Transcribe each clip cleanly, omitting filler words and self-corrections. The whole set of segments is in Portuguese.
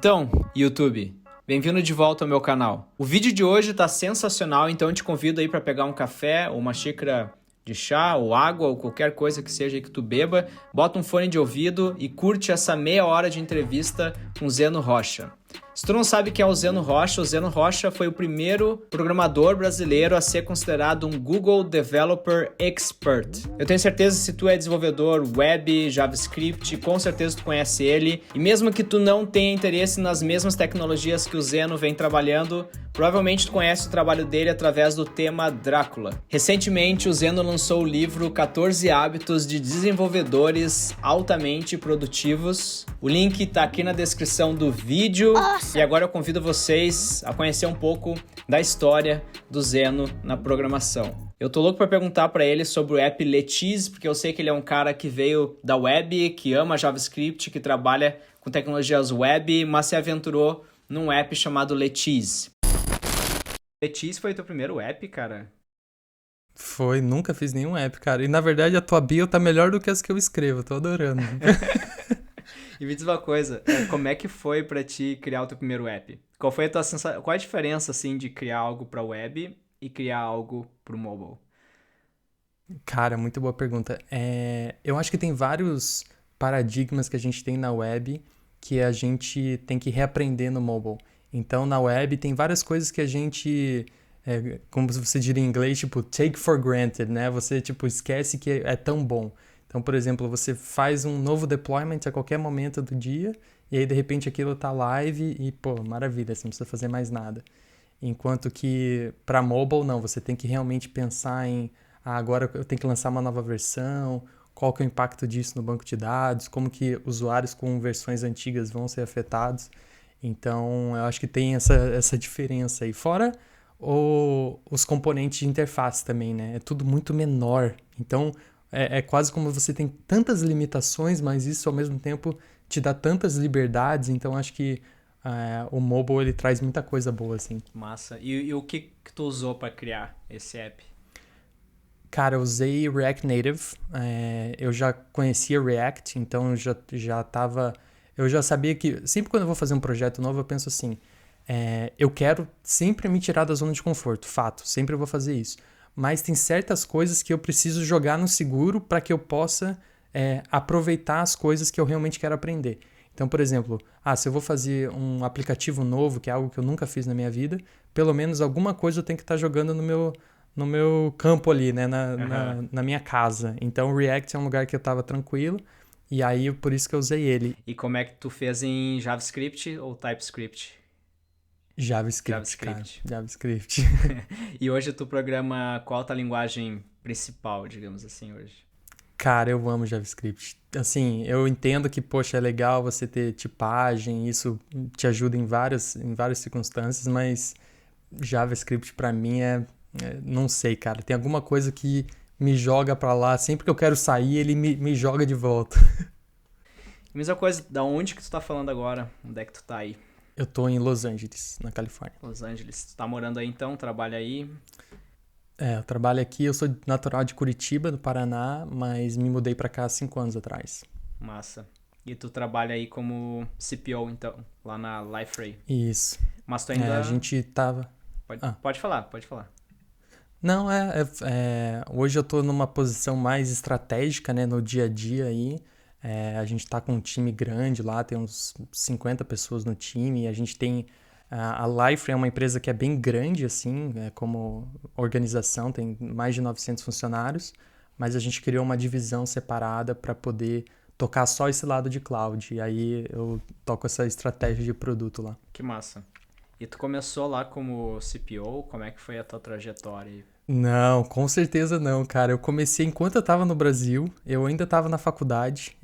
Então, YouTube, bem-vindo de volta ao meu canal. O vídeo de hoje tá sensacional, então eu te convido aí para pegar um café ou uma xícara de chá ou água ou qualquer coisa que seja que tu beba, bota um fone de ouvido e curte essa meia hora de entrevista com Zeno Rocha. Se tu não sabe quem é o Zeno Rocha foi o primeiro programador brasileiro a ser considerado um Google Developer Expert. Eu tenho certeza que se tu é desenvolvedor web, JavaScript, com certeza tu conhece ele. E mesmo que tu não tenha interesse nas mesmas tecnologias que o Zeno vem trabalhando, provavelmente tu conhece o trabalho dele através do tema Drácula. Recentemente, o Zeno lançou o livro 14 Hábitos de Desenvolvedores Altamente Produtivos. O link tá aqui na descrição do vídeo. E agora eu convido vocês a conhecer um pouco da história do Zeno na programação. Eu tô louco para perguntar para ele sobre o app Let's, porque eu sei que ele é um cara que veio da web, que ama JavaScript, que trabalha com tecnologias web, mas se aventurou num app chamado Let's. Let's foi o teu primeiro app, cara? Foi, nunca fiz nenhum app, cara. E na verdade a tua bio tá melhor do que as que eu escrevo, tô adorando. E me diz uma coisa, como é que foi pra ti criar o teu primeiro app? Qual foi a tua sensação, qual a diferença, assim, de criar algo pra web e criar algo pro mobile? Cara, muito boa pergunta. Eu acho que tem vários paradigmas que a gente tem na web que a gente tem que reaprender no mobile. Então, na web tem várias coisas que a gente, como você diria em inglês, tipo, take for granted, né? Você, tipo, esquece que é tão bom. Então, por exemplo, você faz um novo deployment a qualquer momento do dia e aí, de repente, aquilo tá live e, pô, maravilha, você não precisa fazer mais nada. Enquanto que para mobile, não, você tem que realmente pensar em agora eu tenho que lançar uma nova versão, qual que é o impacto disso no banco de dados, como que usuários com versões antigas vão ser afetados. Então, eu acho que tem essa diferença aí. Fora os componentes de interface também, né? É tudo muito menor. Então, é quase como você tem tantas limitações, mas isso ao mesmo tempo te dá tantas liberdades. Então, acho que o mobile ele traz muita coisa boa, assim. Massa. E o que tu usou pra criar esse app? Cara, eu usei React Native. Eu já conhecia React, então eu já sabia que sempre quando eu vou fazer um projeto novo, eu penso assim, eu quero sempre me tirar da zona de conforto, fato, sempre eu vou fazer isso. Mas tem certas coisas que eu preciso jogar no seguro para que eu possa aproveitar as coisas que eu realmente quero aprender. Então, por exemplo, se eu vou fazer um aplicativo novo, que é algo que eu nunca fiz na minha vida, pelo menos alguma coisa eu tenho que estar jogando no meu campo ali, né, na minha casa. Então, o React é um lugar que eu estava tranquilo, e aí por isso que eu usei ele. E como é que tu fez em JavaScript ou TypeScript? JavaScript, cara. JavaScript. JavaScript. E hoje tu programa qual a tua linguagem principal, digamos assim, hoje? Cara, eu amo JavaScript. Assim, eu entendo que, poxa, é legal você ter tipagem, isso te ajuda em várias circunstâncias, mas JavaScript pra mim não sei, cara. Tem alguma coisa que me joga pra lá. Sempre que eu quero sair, ele me joga de volta. Mesma coisa, da onde que tu tá falando agora? Onde é que tu tá aí? Eu tô em Los Angeles, na Califórnia. Los Angeles. Tu tá morando aí então? Trabalha aí? Eu trabalho aqui, eu sou natural de Curitiba, do Paraná, mas me mudei pra cá há 5 anos atrás. Massa. E tu trabalha aí como CPO, então, lá na Liferay. Isso. Mas tu ainda... A gente tava... Pode falar, pode falar. Não, hoje eu tô numa posição mais estratégica, né, no dia a dia aí. A gente tá com um time grande lá, tem uns 50 pessoas no time, e a gente tem... A Liferay é uma empresa que é bem grande, assim, como organização, tem mais de 900 funcionários, mas a gente criou uma divisão separada para poder tocar só esse lado de cloud, e aí eu toco essa estratégia de produto lá. Que massa. E tu começou lá como CPO? Como é que foi a tua trajetória aí? Não, com certeza não, cara. Eu comecei enquanto eu tava no Brasil, eu ainda tava na faculdade.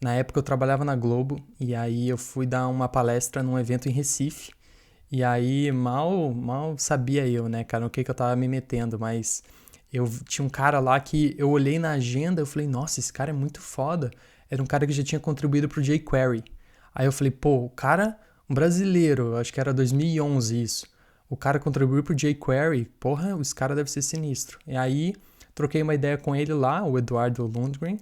Na época eu trabalhava na Globo, e aí eu fui dar uma palestra num evento em Recife. E aí mal sabia eu, né, cara, no que eu tava me metendo, mas eu tinha um cara lá que eu olhei na agenda, eu falei, nossa, esse cara é muito foda. Era um cara que já tinha contribuído pro jQuery. Aí eu falei, pô, o cara, um brasileiro, acho que era 2011 isso. O cara contribuiu pro jQuery, porra, esse cara deve ser sinistro. E aí troquei uma ideia com ele lá, o Eduardo Lundgren,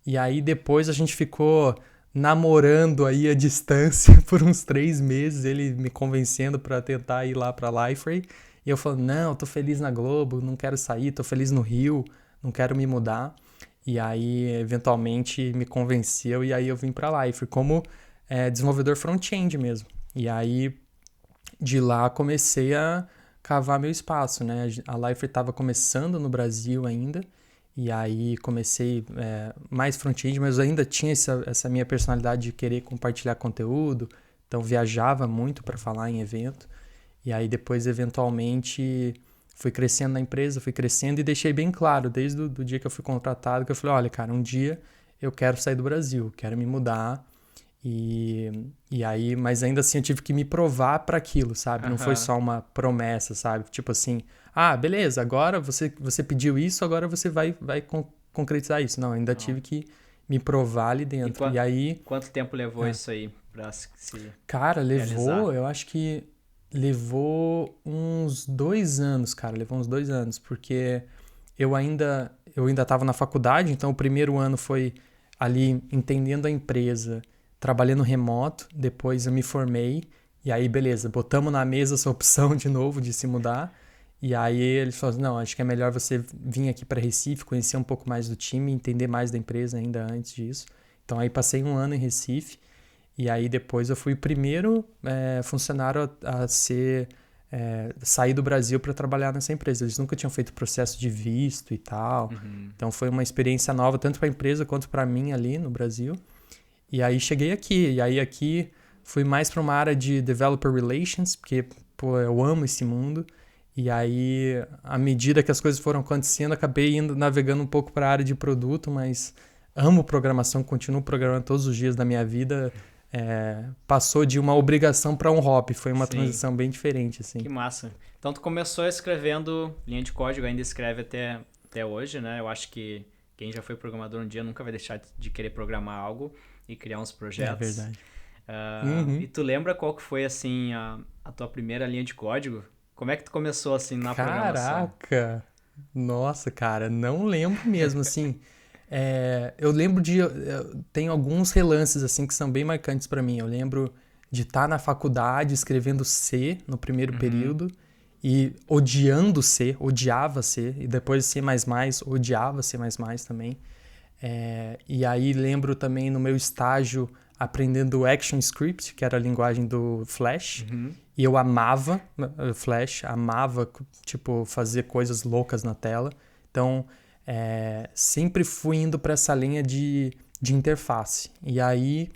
e aí depois a gente ficou namorando aí à distância por uns 3 meses, ele me convencendo pra tentar ir lá pra Liferay. E eu falando, não, tô feliz na Globo, não quero sair, tô feliz no Rio, não quero me mudar. E aí, eventualmente, me convenceu e aí eu vim pra Liferay como desenvolvedor front-end mesmo. E aí, de lá, comecei a cavar meu espaço, né? A Liferay estava começando no Brasil ainda, e aí comecei mais front-end, mas eu ainda tinha essa minha personalidade de querer compartilhar conteúdo, então viajava muito para falar em evento, e aí depois, eventualmente, fui crescendo na empresa, fui crescendo e deixei bem claro, desde o do dia que eu fui contratado, que eu falei, olha, cara, um dia eu quero sair do Brasil, quero me mudar, e aí, mas ainda assim eu tive que me provar para aquilo, sabe? Não foi Aham. só uma promessa, sabe? Tipo assim, beleza, agora você pediu isso, agora você vai concretizar isso. Não, ainda Não. tive que me provar ali E dentro. E aí, quanto tempo levou é, isso aí pra se cara, realizar? eu acho que levou uns 2 anos, cara, levou uns 2 anos, porque eu ainda estava na faculdade, então o primeiro ano foi ali entendendo a empresa, trabalhando remoto, depois eu me formei, e aí beleza, botamos na mesa essa opção de novo de se mudar, e aí eles falaram, não, acho que é melhor você vir aqui para Recife, conhecer um pouco mais do time, entender mais da empresa ainda antes disso. Então aí passei um ano em Recife, e aí depois eu fui o primeiro funcionário a sair do Brasil para trabalhar nessa empresa. Eles nunca tinham feito processo de visto e tal. Uhum. Então foi uma experiência nova tanto para a empresa quanto para mim ali no Brasil. E aí cheguei aqui. E aí aqui fui mais para uma área de developer relations, porque pô, eu amo esse mundo. E aí, à medida que as coisas foram acontecendo, acabei indo navegando um pouco para a área de produto, mas amo programação, continuo programando todos os dias da minha vida. Passou de uma obrigação para um hobby, foi uma Sim, transição bem diferente, assim. que massa. Então tu começou escrevendo linha de código, ainda escreve até hoje, né? Eu acho que quem já foi programador um dia nunca vai deixar de querer programar algo e criar uns É projetos. verdade. E Uhum. tu lembra qual que foi, assim, a tua primeira linha de código? Como é que tu começou, assim, na programação? Caraca! Nossa, cara, não lembro mesmo, assim. Eu lembro de. Tem alguns relances, assim, que são bem marcantes pra mim. Eu lembro de estar na faculdade escrevendo C no primeiro Uhum. período e odiando C, odiava C, e depois C, odiava C também. E aí lembro também no meu estágio aprendendo ActionScript, que era a linguagem do Flash, Uhum. e eu amava Flash, amava tipo fazer coisas loucas na tela. Então sempre fui indo para essa linha de interface. E aí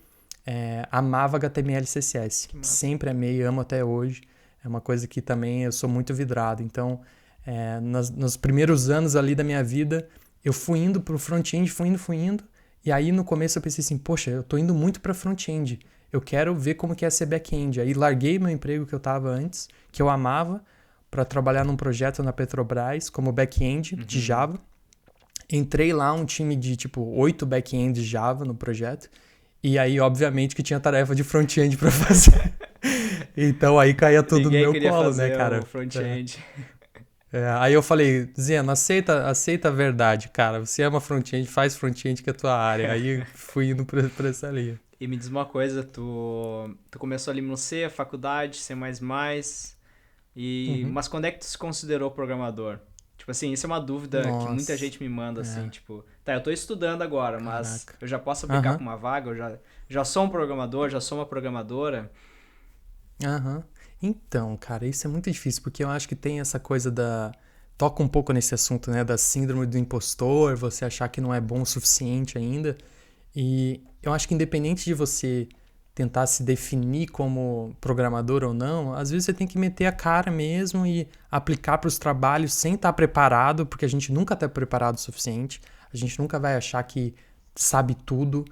amava HTML e CSS, Que massa. sempre amei, amo até hoje. É uma coisa que também eu sou muito vidrado. Então nos primeiros anos ali da minha vida eu fui indo pro front-end, fui indo. E aí no começo eu pensei assim, poxa, eu tô indo muito pra front-end. Eu quero ver como que é ser back-end. Aí larguei meu emprego que eu tava antes, que eu amava, para trabalhar num projeto na Petrobras como back-end de Uhum. Java. Entrei lá um time de tipo 8 back-end de Java no projeto. E aí, obviamente, que tinha tarefa de front-end pra fazer. Então aí caía tudo no Ninguém meu queria colo, né, fazer o cara? front-end. Aí eu falei, Zeno, aceita a verdade, cara. Você ama front-end, faz front-end que é a tua área. Aí fui indo pra essa linha. E me diz uma coisa, tu começou ali no C, faculdade, C++, Uhum. mas quando é que tu se considerou programador? Tipo assim, isso é uma dúvida que muita Nossa. gente me manda, assim, É, tipo, tá, eu tô estudando agora, mas caraca. eu já posso aplicar Aham, pra uma vaga, já sou um programador, já sou uma programadora. aham. Então, cara, isso é muito difícil, porque eu acho que tem essa coisa da. Toca um pouco nesse assunto, né? Da síndrome do impostor, você achar que não é bom o suficiente ainda. E eu acho que independente de você tentar se definir como programador ou não, às vezes você tem que meter a cara mesmo e aplicar para os trabalhos sem estar preparado, porque a gente nunca está preparado o suficiente, a gente nunca vai achar que sabe tudo.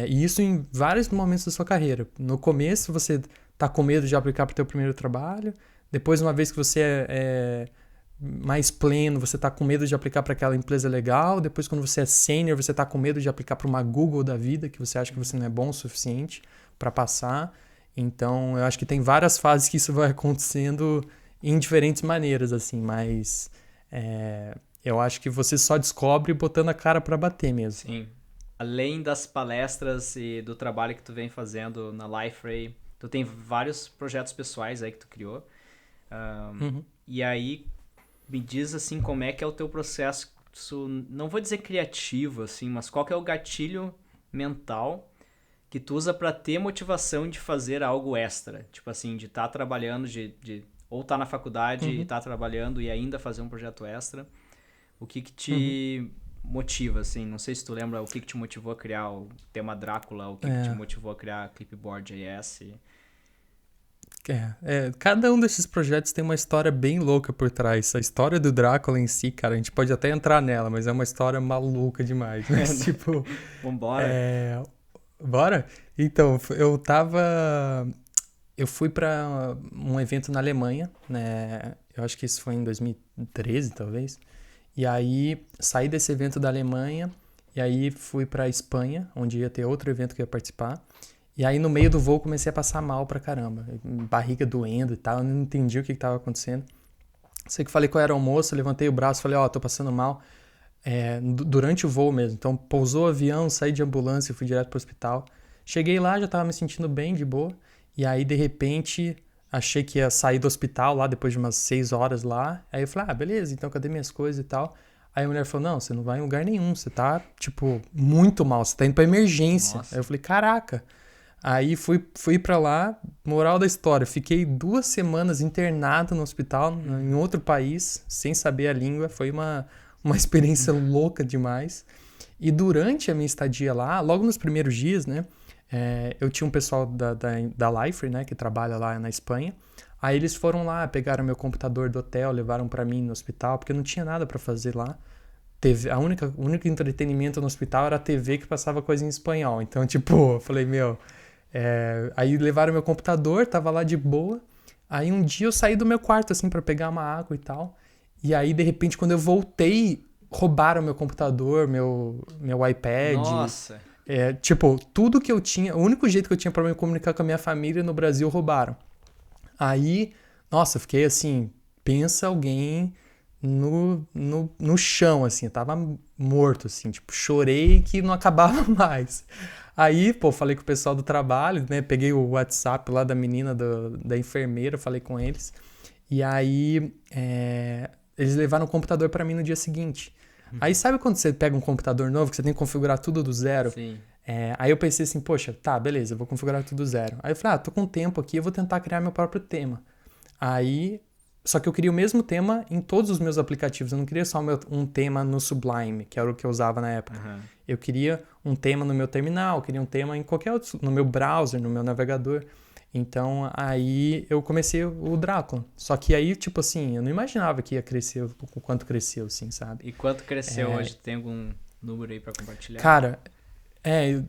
E isso em vários momentos da sua carreira. No começo você está com medo de aplicar para o teu primeiro trabalho, depois uma vez que você é mais pleno, você está com medo de aplicar para aquela empresa legal. Depois, quando você é sênior, você está com medo de aplicar para uma Google da vida, que você acha que você não é bom o suficiente para passar. Então, eu acho que tem várias fases que isso vai acontecendo em diferentes maneiras, assim, mas eu acho que você só descobre botando a cara para bater mesmo. Sim. além das palestras e do trabalho que tu vem fazendo na Liferay, tu tem vários projetos pessoais aí que tu criou. Uhum. E aí, me diz assim, como é que é o teu processo, não vou dizer criativo, assim, mas qual que é o gatilho mental que tu usa pra ter motivação de fazer algo extra? Tipo assim, de estar trabalhando, ou estar na faculdade e Uhum. estar trabalhando e ainda fazer um projeto extra. O que que Uhum. te motiva, assim? Não sei se tu lembra o que que te motivou a criar o tema Drácula, o que que te É, motivou a criar Clipboard.js. cada um desses projetos tem uma história bem louca por trás. A história do Drácula em si, cara, a gente pode até entrar nela, mas é uma história maluca demais. Mas, tipo, Vambora. é... Bora? Então, eu tava. Eu fui pra um evento na Alemanha, né? Eu acho que isso foi em 2013, talvez. E aí saí desse evento da Alemanha e aí fui pra Espanha, onde ia ter outro evento que eu ia participar. E aí no meio do voo comecei a passar mal pra caramba, barriga doendo e tal, eu não entendi o que tava acontecendo. Sei que falei com a aeromoça, levantei o braço, falei, ó, tô passando mal, durante o voo mesmo. Então pousou o avião, saí de ambulância, fui direto pro hospital. Cheguei lá, já tava me sentindo bem, de boa. E aí de repente achei que ia sair do hospital lá depois de umas 6 horas lá. Aí eu falei, ah, beleza, então cadê minhas coisas e tal? Aí a mulher falou, não, você não vai em lugar nenhum, você tá, tipo, muito mal, você tá indo pra emergência. Aí eu Nossa. falei, caraca. Aí fui para lá, moral da história, fiquei 2 semanas internado no hospital, em outro país, sem saber a língua, foi uma experiência louca demais. E durante a minha estadia lá, logo nos primeiros dias, né, eu tinha um pessoal da Lifer, né, que trabalha lá na Espanha, aí eles foram lá, pegaram meu computador do hotel, levaram para mim no hospital, porque eu não tinha nada para fazer lá. O único entretenimento no hospital era a TV que passava coisa em espanhol. Então, tipo, eu falei, meu, aí levaram meu computador, tava lá de boa. Aí um dia eu saí do meu quarto, assim, pra pegar uma água e tal. E aí, de repente, quando eu voltei, roubaram meu computador, meu iPad. Nossa. Tipo, tudo que eu tinha, o único jeito que eu tinha pra me comunicar com a minha família no Brasil, roubaram. Aí, nossa, eu fiquei assim, pensa alguém no chão, assim, eu tava morto, assim, tipo, chorei que não acabava mais. Aí, pô, falei com o pessoal do trabalho, né, peguei o WhatsApp lá da menina da enfermeira, falei com eles, e aí eles levaram o computador pra mim no dia seguinte. Aí sabe quando você pega um computador novo, que você tem que configurar tudo do zero? Sim. Aí eu pensei assim, poxa, tá, beleza, eu vou configurar tudo do zero. Aí eu falei, tô com tempo aqui, eu vou tentar criar meu próprio tema. Aí, só que eu queria o mesmo tema em todos os meus aplicativos. Eu não queria só um tema no Sublime, que era o que eu usava na época. Aham. Eu queria um tema no meu terminal, eu queria um tema em qualquer outro, no meu browser, no meu navegador. Então, aí eu comecei o Drácula. Só que aí, tipo assim, eu não imaginava que ia crescer o quanto cresceu, assim, sabe? E quanto cresceu hoje? Tem algum número aí pra compartilhar? Cara,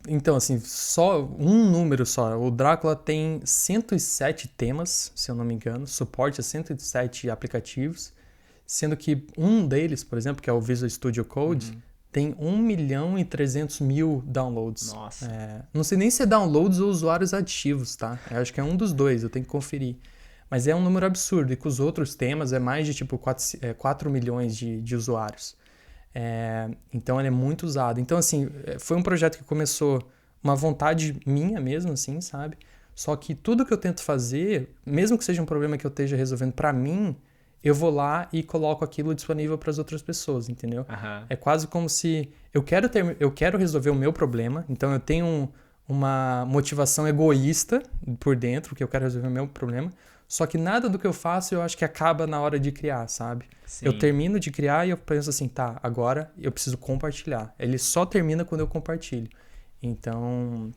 então assim, só um número só. O Drácula tem 107 temas, se eu não me engano, suporte a 107 aplicativos, sendo que um deles, por exemplo, que é o Visual Studio Code, tem 1.300.000 downloads. Nossa. Não sei nem se é downloads ou usuários ativos, tá? Eu acho que é um dos dois, eu tenho que conferir. Mas é um número absurdo, e com os outros temas é mais de tipo 4 milhões de usuários. Então ele é muito usado. Então, assim, foi um projeto que começou uma vontade minha mesmo, assim, sabe? Só que tudo que eu tento fazer, mesmo que seja um problema que eu esteja resolvendo pra mim, eu vou lá e coloco aquilo disponível para as outras pessoas, entendeu? Aham. É quase como se eu quero resolver o meu problema, então eu tenho uma motivação egoísta por dentro, que eu quero resolver o meu problema, só que nada do que eu faço eu acho que acaba na hora de criar, sabe? Eu Sim. termino de criar e eu penso assim, tá, agora eu preciso compartilhar. Ele só termina quando eu compartilho. Então,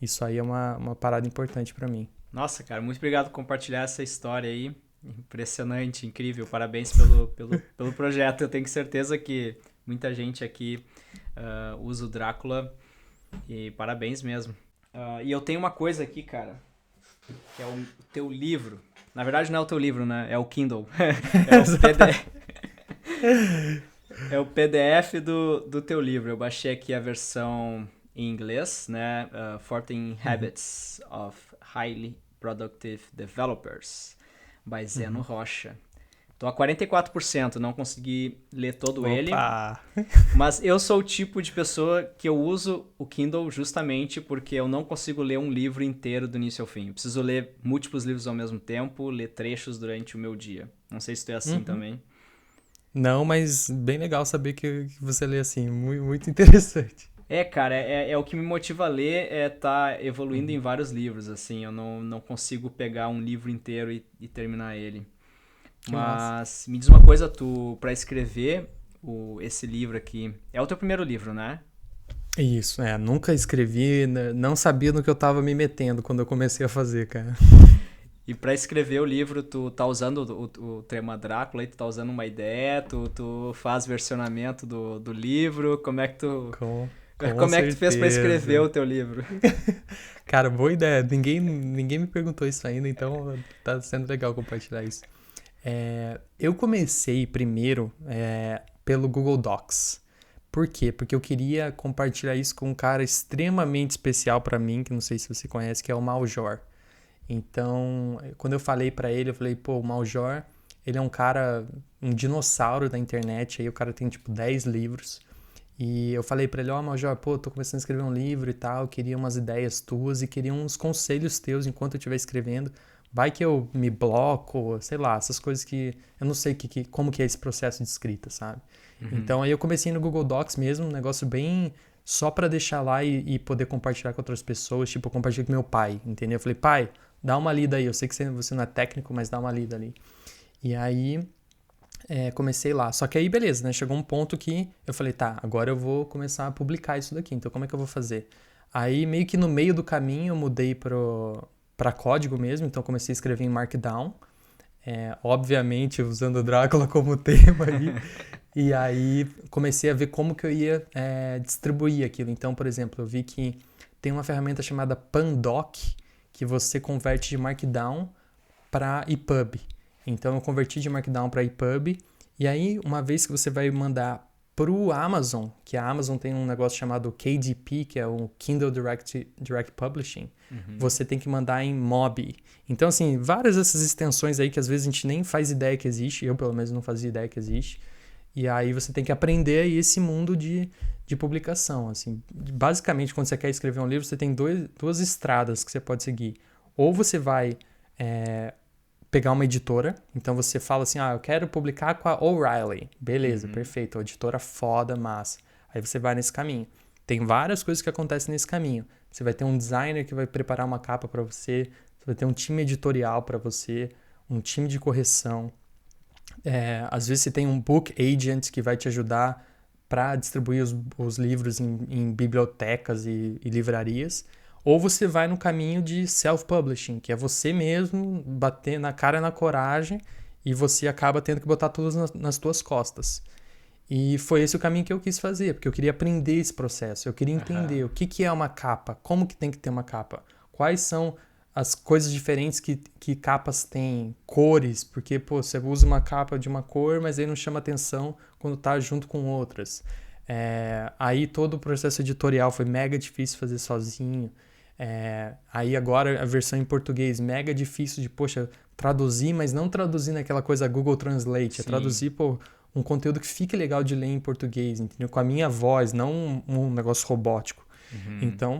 isso aí é uma parada importante pra mim. Nossa, cara, muito obrigado por compartilhar essa história aí. Impressionante, incrível. Parabéns pelo projeto. Eu tenho certeza que muita gente aqui usa o Drácula e parabéns mesmo. E eu tenho uma coisa aqui, cara, que é o teu livro. Na verdade não é o teu livro, né? É o Kindle. É o PDF, é o PDF do teu livro. Eu baixei aqui a versão em inglês, né? 14 Habits of Highly Productive Developers, by Zeno Rocha. Tô a 44%, não consegui ler todo ele. Opa! Mas eu sou o tipo de pessoa que eu uso o Kindle justamente porque eu não consigo ler um livro inteiro do início ao fim. Eu preciso ler múltiplos livros ao mesmo tempo, ler trechos durante o meu dia. Não sei se tu é assim também. Não, mas bem legal saber que você lê assim, muito, muito interessante. Cara, é o que me motiva a ler é estar evoluindo em vários livros, assim. Eu não consigo pegar um livro inteiro e terminar ele. Que massa. Mas me diz uma coisa, tu, pra escrever esse livro aqui, é o teu primeiro livro, né? Isso, nunca escrevi, né, não sabia no que eu tava me metendo quando eu comecei a fazer, cara. E pra escrever o livro, tu tá usando o tema Drácula, e tu tá usando uma ideia, tu faz versionamento do livro, Com como é que tu fez pra escrever certeza. o teu livro? Cara, boa ideia. Ninguém me perguntou isso ainda, então tá sendo legal compartilhar isso. Eu comecei primeiro pelo Google Docs. Por quê? Porque eu queria compartilhar isso com um cara extremamente especial pra mim, que não sei se você conhece, que é o Maljor. Então, quando eu falei pra ele, eu falei, pô, o Maljor, ele é um cara, um dinossauro da internet, aí o cara tem tipo 10 livros. E eu falei pra ele, ó, Maljor, pô, tô começando a escrever um livro e tal, queria umas ideias tuas e queria uns conselhos teus enquanto eu estiver escrevendo. Vai que eu me bloco, sei lá, essas coisas que eu não sei como que é esse processo de escrita, sabe? Então aí eu comecei no Google Docs mesmo, um negócio bem só pra deixar lá e poder compartilhar com outras pessoas, tipo, eu compartilhei com meu pai, entendeu? Eu falei, pai, dá uma lida aí, eu sei que você não é técnico, mas dá uma lida ali. E aí comecei lá. Só que aí, beleza, né? Chegou um ponto que eu falei, tá, agora eu vou começar a publicar isso daqui. Então, como é que eu vou fazer? Aí, meio que no meio do caminho, eu mudei pra código mesmo. Então, comecei a escrever em Markdown. Obviamente, usando o Drácula como tema aí. E aí, comecei a ver como que eu ia distribuir aquilo. Então, por exemplo, eu vi que tem uma ferramenta chamada Pandoc, que você converte de Markdown para EPUB. Então eu converti de Markdown para EPUB e aí uma vez que você vai mandar para o Amazon, que a Amazon tem um negócio chamado KDP, que é o Kindle Direct Publishing, você tem que mandar em MOBI. Então assim, várias dessas extensões aí que às vezes a gente nem faz ideia que existe, eu pelo menos não fazia ideia que existe. E aí você tem que aprender aí esse mundo de publicação. Assim. Basicamente, quando você quer escrever um livro, você tem duas estradas que você pode seguir. Ou você vai pegar uma editora, então você fala assim, eu quero publicar com a O'Reilly. Beleza, perfeito, editora foda, massa. Aí você vai nesse caminho. Tem várias coisas que acontecem nesse caminho. Você vai ter um designer que vai preparar uma capa para você, você vai ter um time editorial para você, um time de correção. Às vezes você tem um book agent que vai te ajudar para distribuir os livros em bibliotecas e livrarias. Ou você vai no caminho de self-publishing, que é você mesmo bater na cara e na coragem e você acaba tendo que botar tudo nas tuas costas. E foi esse o caminho que eu quis fazer, porque eu queria aprender esse processo, eu queria entender o que é uma capa, como que tem que ter uma capa, quais são as coisas diferentes que capas têm, cores, porque pô, você usa uma capa de uma cor, mas aí não chama atenção quando tá junto com outras. Aí todo o processo editorial foi mega difícil fazer sozinho. Aí agora a versão em português, mega difícil de, poxa, traduzir, mas não traduzir naquela coisa Google Translate, Sim. Traduzir, pô, um conteúdo que fique legal de ler em português, entendeu? Com a minha voz, não um negócio robótico. Então,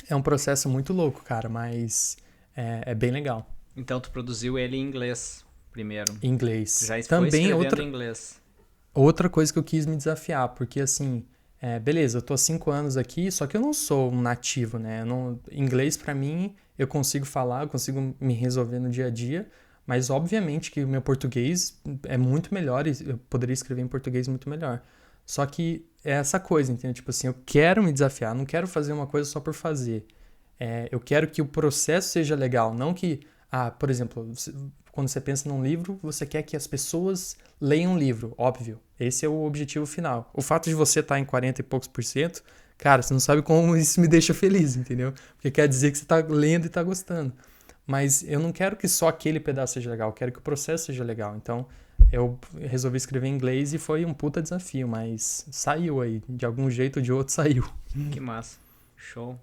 é um processo muito louco, cara, mas é bem legal. Então tu produziu ele em inglês primeiro. Em inglês. Já foi Também escrevendo em inglês. outra coisa que eu quis me desafiar, porque assim, beleza, eu tô há 5 anos aqui, só que eu não sou um nativo, né? Inglês pra mim, eu consigo falar, eu consigo me resolver no dia a dia, mas obviamente que o meu português é muito melhor e eu poderia escrever em português muito melhor. Só que é essa coisa, entendeu? Tipo assim, eu quero me desafiar, não quero fazer uma coisa só por fazer. Eu quero que o processo seja legal, não que, por exemplo, quando você pensa num livro, você quer que as pessoas leiam um livro, óbvio. Esse é o objetivo final. O fato de você estar em 40 e poucos %, cara, você não sabe como isso me deixa feliz, entendeu? Porque quer dizer que você está lendo e está gostando. Mas eu não quero que só aquele pedaço seja legal, eu quero que o processo seja legal. Então, eu resolvi escrever em inglês e foi um puta desafio, mas saiu aí. De algum jeito ou de outro saiu. Que massa. Show.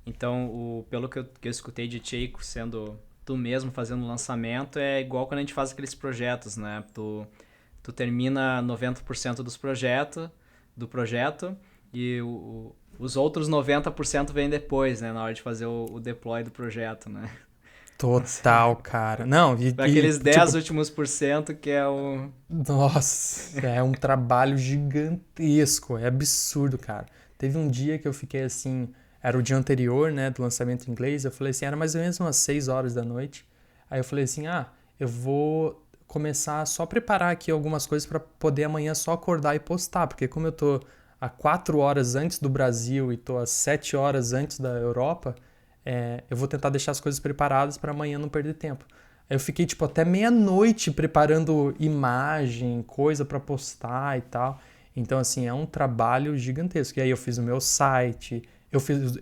Então, pelo que eu escutei de Cheiko sendo tu mesmo fazendo o lançamento é igual quando a gente faz aqueles projetos, né? Tu termina 90% do projeto e os outros 90% vêm depois, né? Na hora de fazer o deploy do projeto, né? Total, cara. Não, Aqueles 10 tipo, últimos por cento que é o... nossa, é um trabalho gigantesco, é absurdo, cara. Teve um dia que eu fiquei assim, era o dia anterior, né, do lançamento em inglês, eu falei assim, era mais ou menos umas 6 horas da noite. Aí eu falei assim, eu vou começar só a preparar aqui algumas coisas para poder amanhã só acordar e postar, porque como eu tô a 4 horas antes do Brasil e tô a 7 horas antes da Europa, eu vou tentar deixar as coisas preparadas para amanhã não perder tempo. Aí eu fiquei tipo até meia-noite preparando imagem, coisa para postar e tal. Então assim, é um trabalho gigantesco. E aí eu fiz o meu site,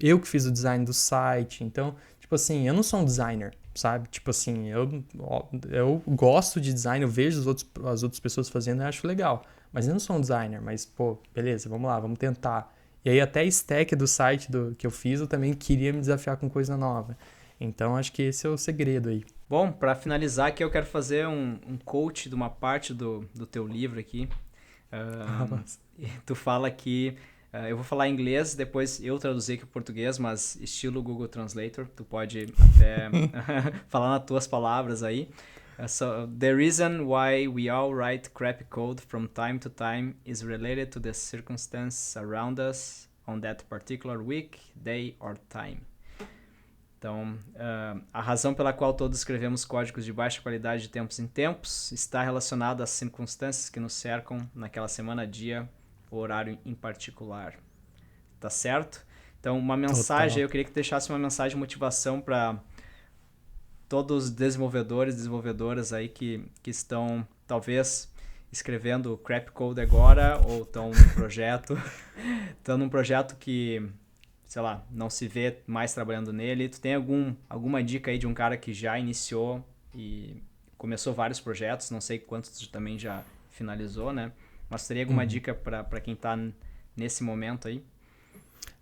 eu que fiz o design do site. Então, tipo assim, eu não sou um designer, sabe? Tipo assim, eu gosto de design, eu vejo as outras pessoas fazendo e acho legal. Mas eu não sou um designer, mas pô, beleza, vamos lá, vamos tentar. E aí até a stack do site que eu fiz, eu também queria me desafiar com coisa nova. Então acho que esse é o segredo aí. Bom, para finalizar aqui eu quero fazer um coach de uma parte do teu livro aqui. Tu fala que... eu vou falar em inglês, depois eu traduzir aqui para português, mas estilo Google Translator. Tu pode até falar nas tuas palavras aí. So, the reason why we all write crappy code from time to time is related to the circumstances around us on that particular week, day or time. Então, a razão pela qual todos escrevemos códigos de baixa qualidade de tempos em tempos está relacionada às circunstâncias que nos cercam naquela semana, dia ou horário em particular. Tá certo? Então, uma mensagem, eu queria que deixasse uma mensagem de motivação para todos os desenvolvedoras aí que estão, talvez, escrevendo crap code agora ou estão num projeto que, sei lá, não se vê mais trabalhando nele. Tu tem alguma dica aí de um cara que já iniciou e começou vários projetos, não sei quantos tu também já finalizou, né? Mas teria alguma dica para quem tá nesse momento aí?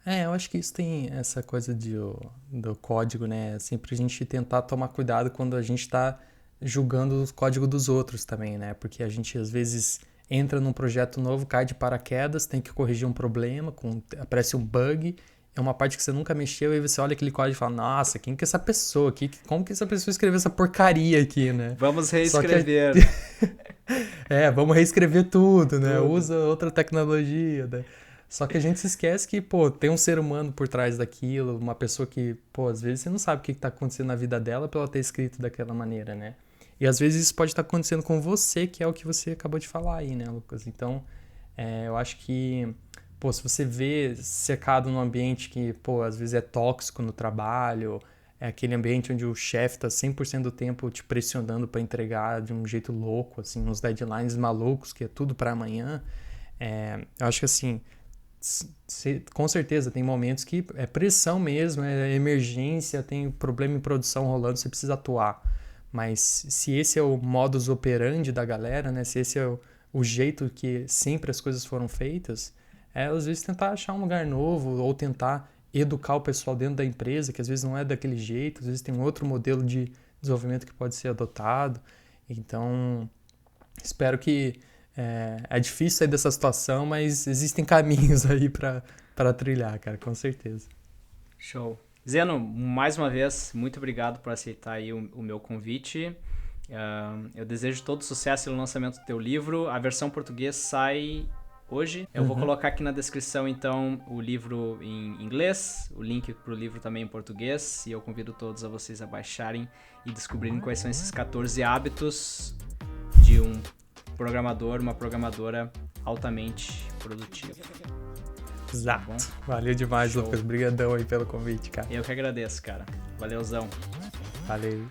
Eu acho que isso tem essa coisa do código, né? Sempre a gente tentar tomar cuidado quando a gente tá julgando o código dos outros também, né? Porque a gente às vezes entra num projeto novo, cai de paraquedas, tem que corrigir um problema, aparece um bug, é uma parte que você nunca mexeu, e aí você olha aquele código e fala, nossa, quem que é essa pessoa? Como que essa pessoa escreveu essa porcaria aqui, né? Vamos reescrever. Vamos reescrever tudo, né? Usa outra tecnologia, né? Só que a gente se esquece que, pô, tem um ser humano por trás daquilo, uma pessoa que, pô, às vezes você não sabe o que tá acontecendo na vida dela pra ela ter escrito daquela maneira, né? E às vezes isso pode estar acontecendo com você, que é o que você acabou de falar aí, né, Lucas? Então, eu acho que, pô, se você vê cercado num ambiente que, pô, às vezes é tóxico no trabalho, é aquele ambiente onde o chefe tá 100% do tempo te pressionando pra entregar de um jeito louco, assim, uns deadlines malucos, que é tudo pra amanhã, eu acho que, assim, com certeza tem momentos que é pressão mesmo, é emergência, tem problema em produção rolando, você precisa atuar. Mas se esse é o modus operandi da galera, né? Se esse é o jeito que sempre as coisas foram feitas, às vezes tentar achar um lugar novo ou tentar educar o pessoal dentro da empresa, que às vezes não é daquele jeito, às vezes tem um outro modelo de desenvolvimento que pode ser adotado. Então, espero que... É difícil sair dessa situação, mas existem caminhos aí para trilhar, cara, com certeza. Show. Zeno, mais uma vez, muito obrigado por aceitar aí o meu convite. Eu desejo todo sucesso no lançamento do teu livro. A versão português sai hoje. Eu vou colocar aqui na descrição, então, o livro em inglês, o link pro livro também em português, e eu convido todos a vocês a baixarem e descobrirem quais são esses 14 hábitos de um programador, uma programadora altamente produtiva. Exato. Tá, valeu demais, Lucas. Obrigadão aí pelo convite, cara. Eu que agradeço, cara. Valeuzão. Valeu.